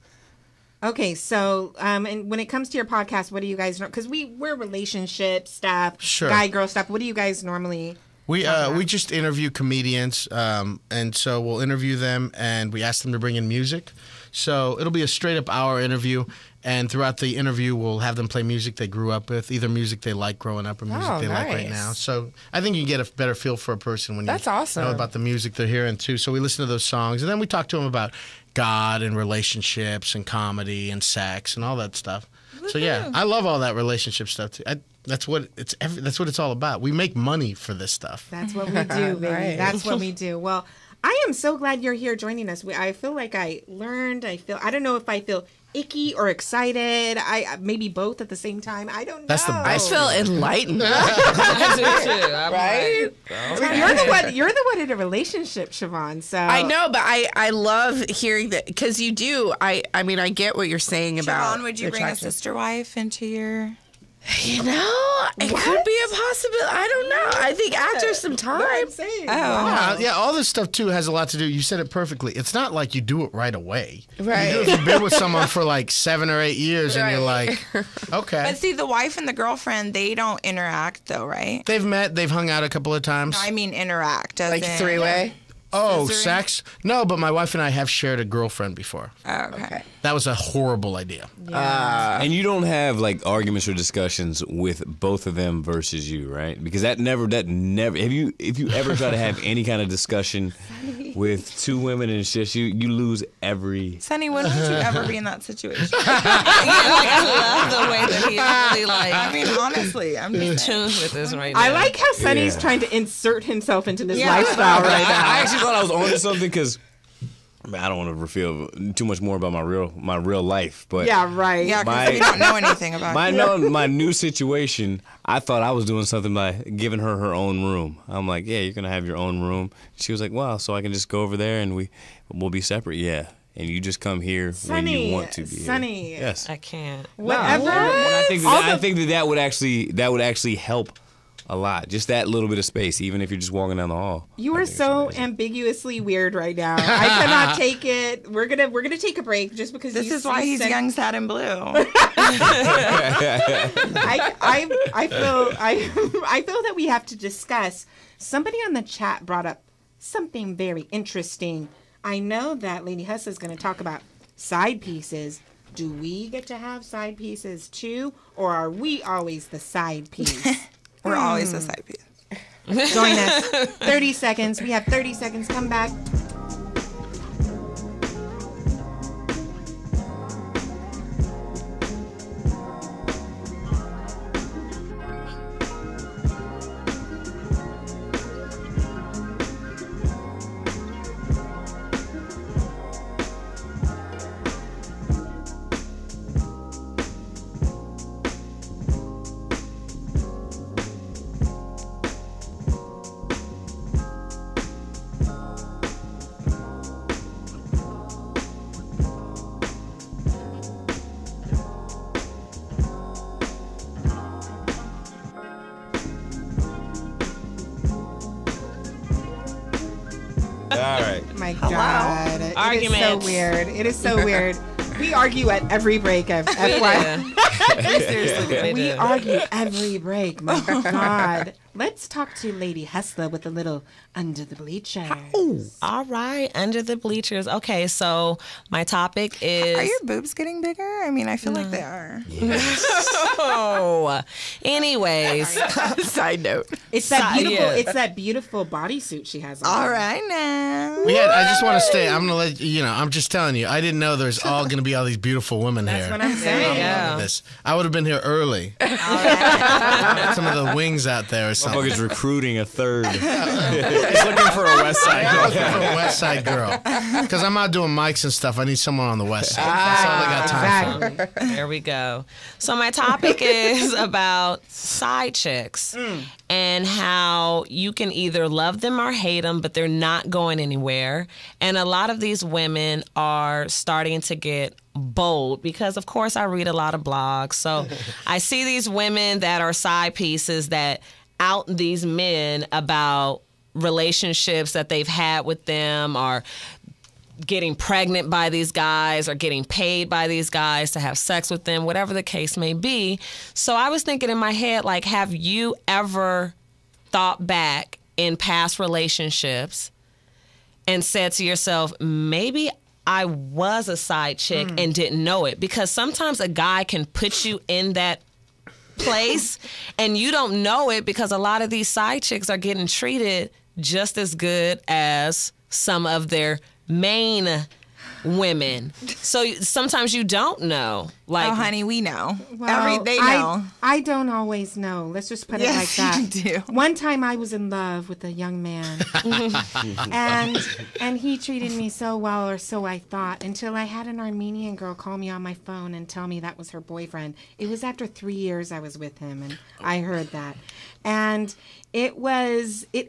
Okay, so and when it comes to your podcast, what do you guys know? Because we're relationship stuff, guy girl stuff. What do you guys normally? We just interview comedians, and so we'll interview them, and we ask them to bring in music. So it'll be a straight up hour interview, and throughout the interview, we'll have them play music they grew up with, either music they like growing up or music they like right now. So I think you get a better feel for a person when you know about the music they're hearing too. So we listen to those songs, and then we talk to them about God and relationships and comedy and sex and all that stuff. So yeah, I love all that relationship stuff too. That's what it's all about. We make money for this stuff. That's what we do, baby. That's what we do. Well, I am so glad you're here joining us. I feel like I learned. I don't know if I feel icky or excited. I maybe both at the same time. I don't know. That's the best. I feel enlightened. I do too. Right? You're the one in a relationship, Siobhan. So I know, but I love hearing that because you do. I mean, I get what you're saying about. Siobhan, would you bring a sister wife into your? It could be a possibility. I don't know. I think after some time. Yeah, all this stuff too has a lot to do. You said it perfectly. It's not like you do it right away. Right. You do it if you've been with someone for like 7 or 8 years, and you're like, okay. But see, the wife and the girlfriend, they don't interact though, right? They've met. They've hung out a couple of times. No, I mean interact. Like three-way? Oh, sex? No, but my wife and I have shared a girlfriend before. Oh, okay. That was a horrible idea. And you don't have like arguments or discussions with both of them versus you, right? Because that never if you ever try to have any kind of discussion with two women and it's just you lose every. Sonny, wouldn't you ever be in that situation? I love the way that he's really like. I mean, honestly, I'm in tune with this right now. I like how Sonny's trying to insert himself into this lifestyle right now. I actually thought I was onto something because I don't want to reveal too much more about my real life, but yeah, right. Yeah, because we don't know anything about my new situation. I thought I was doing something by giving her her own room. I'm like, yeah, you're gonna have your own room. She was like, wow, so I can just go over there and we'll be separate. Yeah, and you just come here when you want to be. Sonny, here. Yes, I can't. Whatever. I think that would actually help a lot. Just that little bit of space, even if you're just walking down the hall. You are so ambiguously weird right now. I cannot take it. We're gonna take a break just because this is why he's young, sad, and blue. I feel that we have to discuss. Somebody on the chat brought up something very interesting. I know that Lady Huss is going to talk about side pieces. Do we get to have side pieces too, or are we always the side piece? We're always the side piece. Join us. 30 seconds. We have 30 seconds. Come back. All right. My God. Argument. It is so weird. It is so weird. We argue at every break, FYI. Seriously, we argue every break. My God. Let's talk to Lady Hustler with a little Under the Bleachers. All right, Under the Bleachers. Okay, so my topic is... Are your boobs getting bigger? I mean, I feel like they are. Oh. Anyways. Side note. It's that beautiful bodysuit she has on. All right now. I just want to stay. I'm gonna let you know. I'm just telling you. I didn't know there's all gonna be all these beautiful women here. That's what I'm saying. Yeah. I would have been here early. Some of the wings out there or something. Motherfucker's recruiting a third. He's looking for a West Side I'm girl. looking for a West Side girl. Because I'm out doing mics and stuff. I need someone on the West Side. That's all I got time for. There we go. So my topic is about side chicks and how you can either love them or hate them, but they're not going anywhere. And a lot of these women are starting to get bold because, of course, I read a lot of blogs. So I see these women that are side pieces that out these men about relationships that they've had with them, or getting pregnant by these guys, or getting paid by these guys to have sex with them, whatever the case may be. So I was thinking in my head, like, have you ever thought back in past relationships and said to yourself, maybe I was a side chick and didn't know it? Because sometimes a guy can put you in that place and you don't know it, because a lot of these side chicks are getting treated just as good as some of their main women. So sometimes you don't know. Like, oh, honey, we know. Well, They know. I don't always know. Let's just put it like that. You do. One time I was in love with a young man. and he treated me so well, or so I thought, until I had an Armenian girl call me on my phone and tell me that was her boyfriend. It was after 3 years I was with him, and I heard that. And it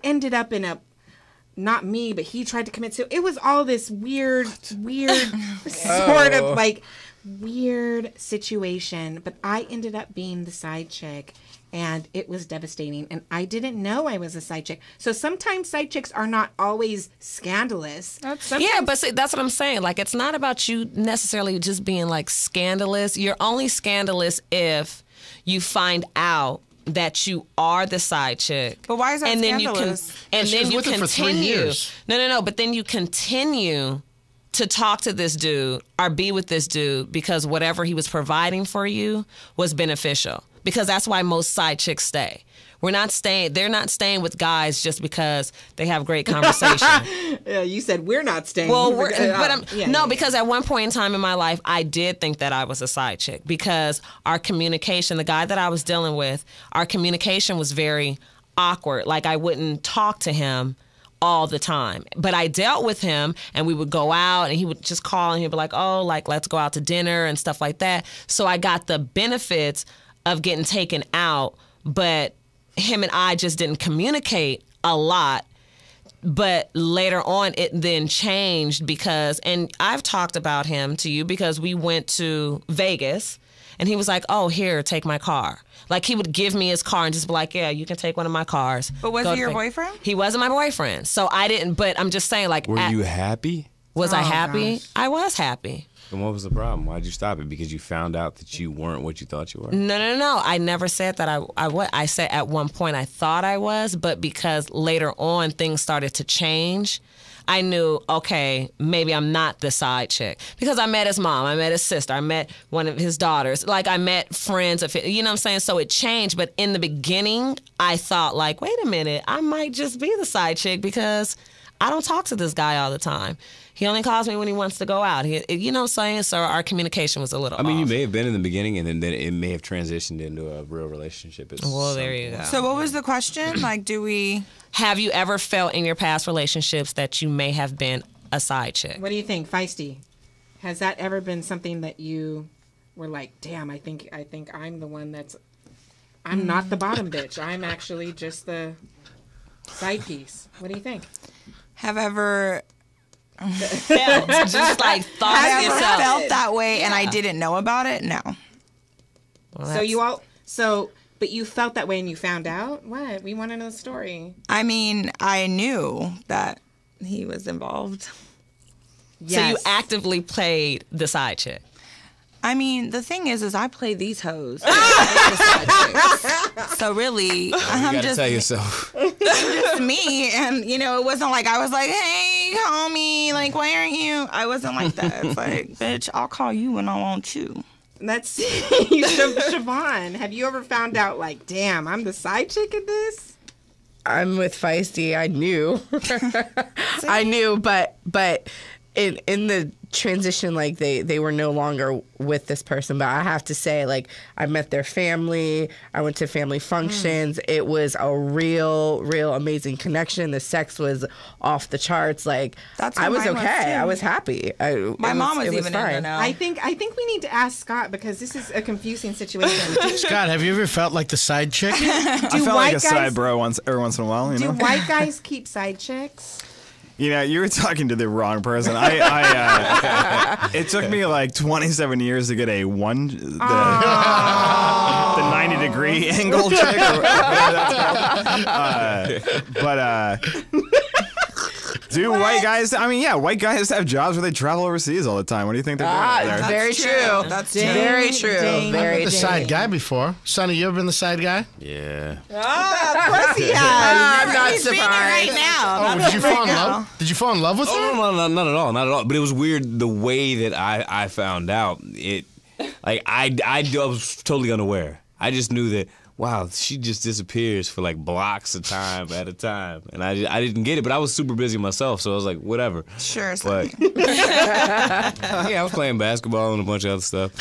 ended up in a, not me, but he tried to commit suicide. It was all this weird sort of like weird situation. But I ended up being the side chick, and it was devastating. And I didn't know I was a side chick. So sometimes side chicks are not always scandalous. Yeah, but see, that's what I'm saying. Like, it's not about you necessarily just being like scandalous. You're only scandalous if you find out that you are the side chick. But why is that scandalous? She was with him for 3 years. No. But then you continue to talk to this dude or be with this dude because whatever he was providing for you was beneficial. Because that's why most side chicks stay. They're not staying with guys just because they have great conversation. You said we're not staying. Well, because at one point in time in my life, I did think that I was a side chick because our communication, the guy that I was dealing with, our communication was very awkward. Like, I wouldn't talk to him all the time. But I dealt with him, and we would go out, and he would just call, and he'd be like, oh, like, let's go out to dinner and stuff like that. So I got the benefits of getting taken out, but him and I just didn't communicate a lot. But later on, it then changed because, and I've talked about him to you because we went to Vegas, and he was like, oh, here, take my car. Like, he would give me his car and just be like, yeah, you can take one of my cars. But was he your boyfriend? He wasn't my boyfriend. So I didn't, but I'm just saying, like. Were you happy? Was I happy? Gosh. I was happy. Then what was the problem? Why'd you stop it? Because you found out that you weren't what you thought you were? No. I never said that I was. I said at one point I thought I was, but because later on things started to change, I knew, okay, maybe I'm not the side chick. Because I met his mom, I met his sister, I met one of his daughters. Like, I met friends of his, you know what I'm saying? So it changed. But in the beginning, I thought, like, wait a minute, I might just be the side chick because I don't talk to this guy all the time. He only calls me when he wants to go out. You know what I'm saying? So our communication was a little off. You may have been in the beginning, and then it may have transitioned into a real relationship. Well, there you go. So what was the question? Like, have you ever felt in your past relationships that you may have been a side chick? What do you think, Feisty? Has that ever been something that you were like, damn, I think I'm the one that's, I'm not the bottom bitch. I'm actually just the side piece. What do you think? Have ever felt just like thought I ever felt that way and I didn't know about it? No. Well, but you felt that way and you found out? What? We want to know the story. I mean, I knew that he was involved. Yes. So you actively played the side chick. I mean, the thing is I play these hoes. So really, I'm just tell yourself. just me, and you know, it wasn't like I was like, "Hey, homie, like, why aren't you?" I wasn't like that. It's like, bitch, I'll call you when I want you. Let's see, Siobhan, have you ever found out like, damn, I'm the side chick in this? I'm with Feisty. I knew. I knew, but in the transition, like they were no longer with this person. But I have to say, like, I met their family. I went to family functions. It was a real amazing connection. The sex was off the charts. Like, I was okay. I was happy. My mom was even in there now. I think we need to ask Scott because this is a confusing situation. Scott, have you ever felt like the side chick? I felt like a side bro every once in a while. You know? Do white guys keep side chicks? You know, you were talking to the wrong person. It took me like 27 years to get the 90-degree angle chick. Do white guys? I mean, yeah, white guys have jobs where they travel overseas all the time. What do you think they're doing out there? Very true. That's very true. Dang. Very I've been the true. side guy before. Sonny, you ever been the side guy? Yeah. Of course he has. I'm not He's being it surprised. right now. Oh, did you fall in love? Did you fall in love with her? Oh, no, not at all, not at all. But it was weird the way that I found out. It, like, I was totally unaware. I just knew that, wow, she just disappears for like blocks of time at a time, and I didn't get it. But I was super busy myself, so I was like, whatever. Sure. But yeah, I was playing basketball and a bunch of other stuff.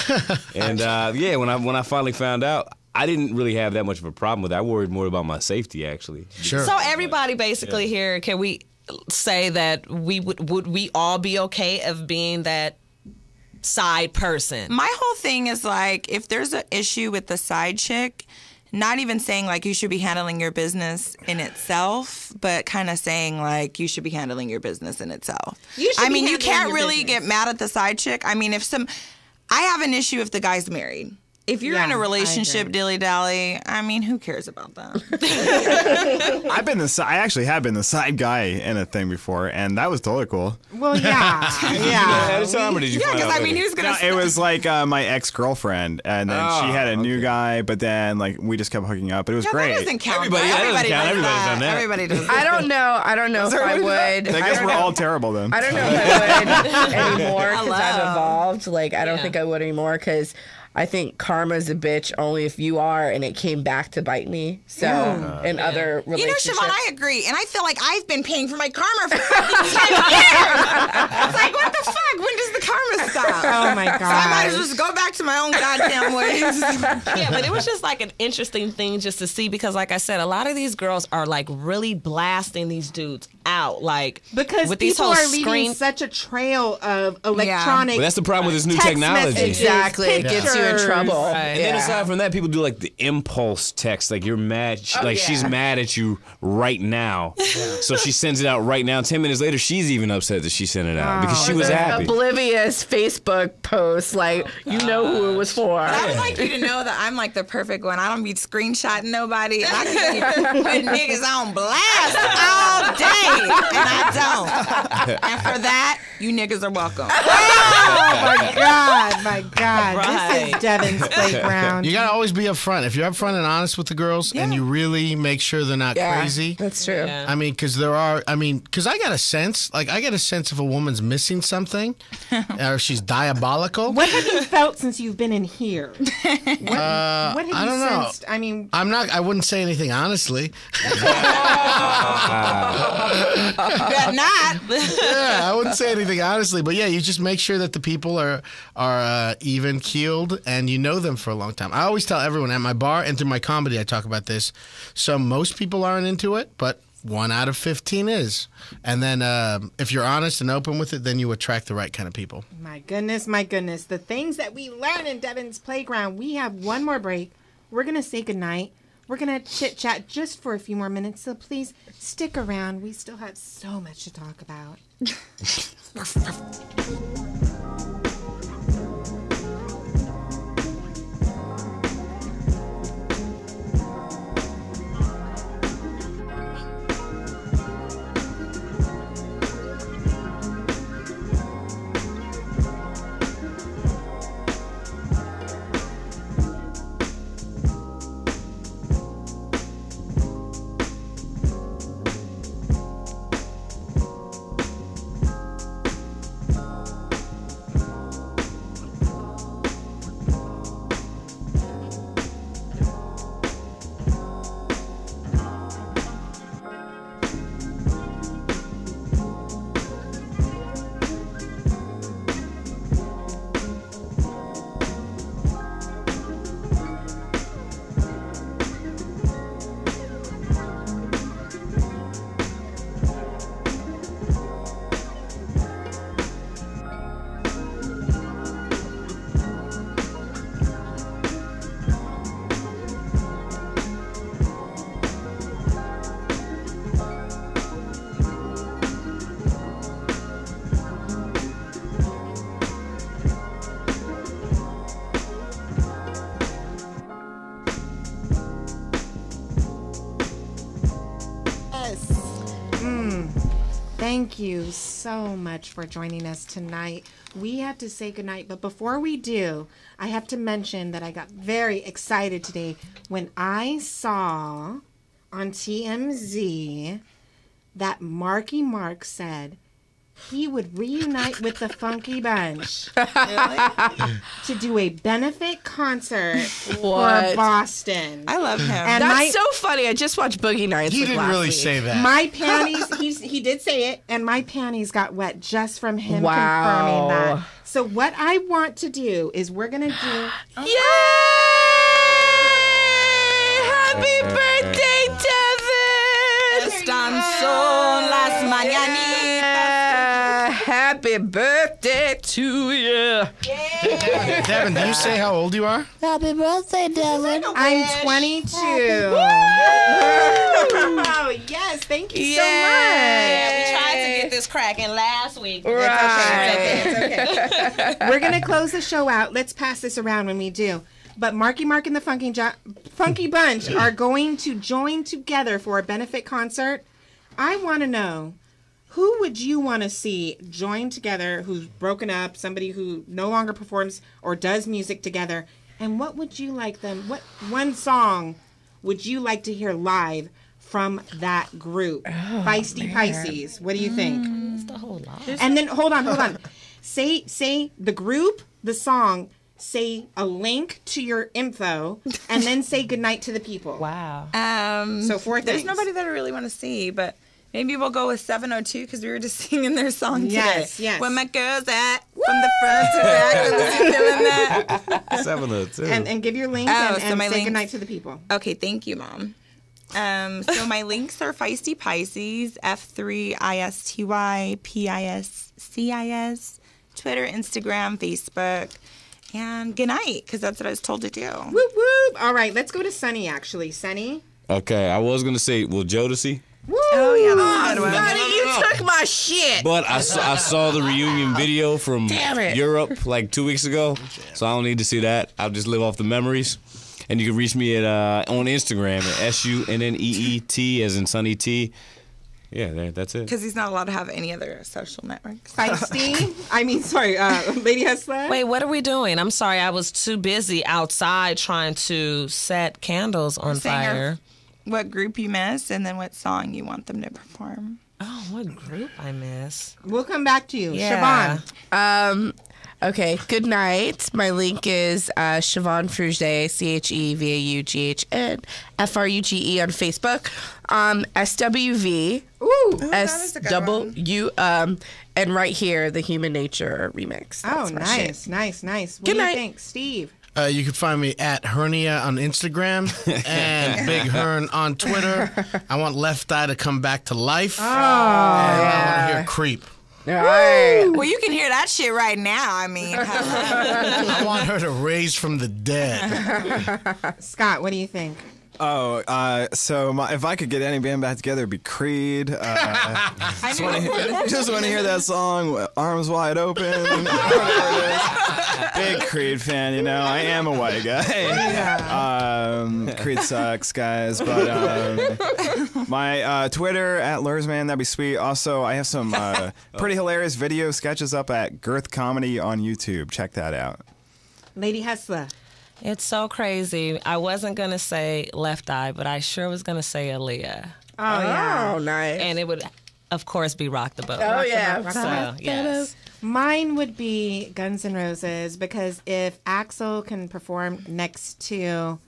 And yeah, when I finally found out, I didn't really have that much of a problem with it. I worried more about my safety, actually. Sure. So everybody basically here, can we say that would we all be okay of being that side person? My whole thing is like, if there's an issue with the side chick, not even saying like you should be handling your business in itself, but kind of saying like you should be handling your business in itself. You can't really get mad at the side chick. I mean, I have an issue if the guy's married. If you're in a relationship, dilly-dally, I mean, who cares about that? I actually have been the side guy in a thing before, and that was totally cool. Well, yeah. At the time, or did you find out I mean, later? who's gonna? No, it was like my ex-girlfriend, and then she had a new guy, but then like we just kept hooking up. But it was great. That doesn't count. Everybody does that. Everybody's done that. Everybody does that. I don't know if I would. I guess we're all terrible then. I don't know if I would anymore because I've evolved. Like, I don't think I would anymore because I think karma's a bitch only if you are, and it came back to bite me. So, in other relationships. You know, Siobhan, I agree. And I feel like I've been paying for my karma for 10 years. It's like, what the fuck? When does the karma stop? Oh, my God. So I might as well just go back to my own goddamn ways. Yeah, but it was just like an interesting thing just to see because, like I said, a lot of these girls are like really blasting these dudes out, like Because with people these are whole leaving such a trail of electronic. Well, that's the problem with this new text technology. messages, Exactly. It gets you in pictures. trouble. And then aside from that, people do like the impulse text, like you're mad, like she's mad at you right now. So she sends it out right now. 10 minutes later, she's even upset that she sent it out because she was happy. Oblivious Facebook post, like, you know who it was for. I would like you to know that I'm like the perfect one. I don't be screenshotting nobody. And I can be putting niggas on blast all day. And I don't. And for that, you niggas are welcome. Oh, my God. Right. This is Devyns Playground. You gotta always be upfront. If you're upfront and honest with the girls, and you really make sure they're not crazy. That's true. Yeah. I mean, because I got a sense. Like, I get a sense if a woman's missing something, or if she's diabolical. What have you felt since you've been in here? What have you I don't know. sensed? I mean, I wouldn't say anything honestly. But not. Yeah, I wouldn't say anything honestly, but yeah, you just make sure that the people are even keeled and you know them for a long time. I always tell everyone at my bar and through my comedy, I talk about this. So most people aren't into it, but 1 out of 15 is. And then if you're honest and open with it, then you attract the right kind of people. my goodness. The things that we learn in Devyns Playground. We have one more break. We're going to say goodnight. We're going to chit-chat just for a few more minutes, so please stick around. We still have so much to talk about. Thank you so much for joining us tonight. We have to say goodnight, but before we do, I have to mention that I got very excited today when I saw on TMZ that Marky Mark said he would reunite with the Funky Bunch to do a benefit concert for Boston. I love him. And That's so funny. I just watched Boogie Nights. He didn't really say that. My panties, he did say it, and my panties got wet just from him confirming that. So what I want to do is we're going to do... Yay! Happy birthday, Devyn! Están son las mañanitas. Happy birthday to you. Devyn, do you say how old you are? Happy birthday, Devyn. I'm 22. Oh, yes. Thank you so much. Yeah, we tried to get this cracking last week. It's okay. We're going to close the show out. Let's pass this around when we do. But Marky Mark and the Funky Bunch are going to join together for a benefit concert. I want to know, who would you want to see join together who's broken up, somebody who no longer performs or does music together, and what would you like them, what one song would you like to hear live from that group? Feisty Pisces. What do you think? It's the whole lot. And then, hold on. Say the group, the song, say a link to your info, and then say goodnight to the people. Wow. So 4 things. There's nobody that I really want to see, but maybe we'll go with 702 because we were just singing their song today. Yes. Where my girls at, from the front to back. Was you feeling that? 702. And give your link and say links. goodnight to the people. Okay, thank you, Mom. So my links are Feisty Pisces, F3ISTYPISCIS, Twitter, Instagram, Facebook, and good night, because that's what I was told to do. Whoop, whoop. All right, let's go to Sunny, actually. Sunny? Okay, I was going to say, well, Jodeci. Woo! Oh, yeah, that's a good one. Sonny, you took my shit. But I saw the reunion video from Europe like 2 weeks ago, so I don't need to see that. I'll just live off the memories. And you can reach me at on Instagram at SUNNEET as in Sunny T. Yeah, that's it. Because he's not allowed to have any other social networks. Feisty? Lady Hustler? Wait, what are we doing? I'm sorry, I was too busy outside trying to set candles on fire. What group you miss, and then what song you want them to perform. Oh, what group I miss? We'll come back to you. Yeah. Siobhan. Okay, good night. My link is Siobhan Fruge, CHEVAUGHN, FRUGE on Facebook. SWV. Ooh. SW, and right here, the Human Nature remix. That's my shit. Nice. What Good do night. you think, Steve? You can find me at Hernia on Instagram and Big Hern on Twitter. I want Left Eye to come back to life. Oh, and I want to hear Creep. All right. Well, you can hear that shit right now. I mean, I want her to raise from the dead. Scott, what do you think? So if I could get any band back together, it'd be Creed. Just want to hear that song, Arms Wide Open. Big Creed fan, you know. I am a white guy. Creed sucks, guys. But my Twitter at Luhrsman, that'd be sweet. Also, I have some pretty hilarious video sketches up at Girth Comedy on YouTube. Check that out. Lady Hustler. It's so crazy. I wasn't going to say Left Eye, but I sure was going to say Aaliyah. Oh, yeah. Oh, nice. And it would, of course, be Rock the Boat. Oh, yeah. So, yes. Mine would be Guns N' Roses, because if Axl can perform next to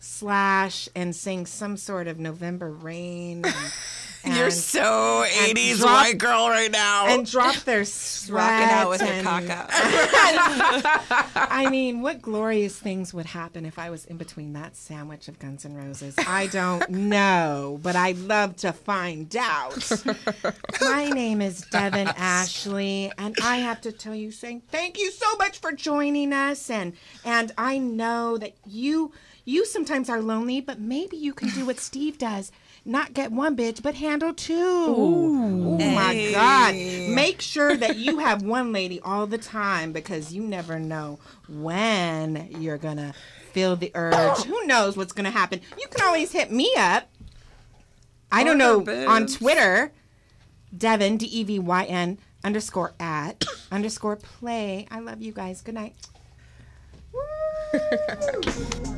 Slash and sing some sort of November Rain. You're so 80s white girl right now. And drop their sweat. Rocking out with her cock out. I mean, what glorious things would happen if I was in between that sandwich of Guns N' Roses? I don't know, but I'd love to find out. My name is Devyn Ashley, and I have to tell you, saying thank you so much for joining us. And I know that you sometimes are lonely, but maybe you can do what Steve does. Not get one bitch, but handle two. Ooh, my God. Make sure that you have one lady all the time, because you never know when you're going to feel the urge. Who knows what's going to happen? You can always hit me up. I don't know, on Twitter Devyn, DEVYN _@_play. I love you guys. Good night. Woo!